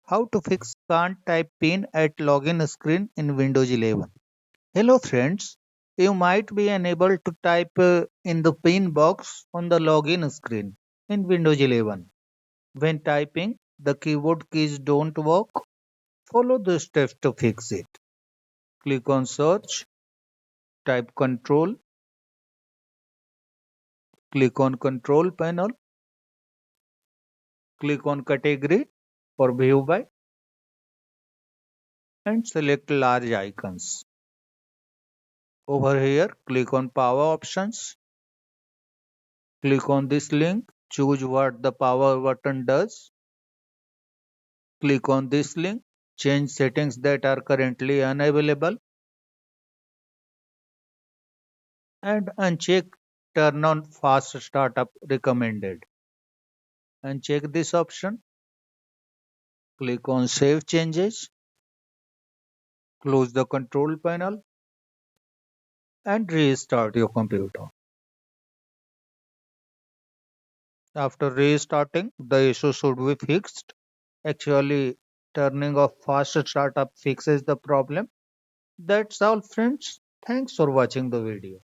How to fix can't type pin at login screen in Windows 11. Hello friends, you might be unable to type in the pin box on the login screen in Windows 11. When typing, the keyboard keys don't work. Follow the steps to fix it. Click on search, type control, click on control panel, click on category for view by and select large icons. Over here, click on power options. Click on this link, choose what the power button does. Click on this link, change settings that are currently unavailable and uncheck turn on fast startup recommended. Uncheck this option, click on save changes, close the control panel and restart your computer. After restarting, the issue should be fixed. Actually, turning off fast startup fixes the problem. That's all friends. Thanks for watching the video.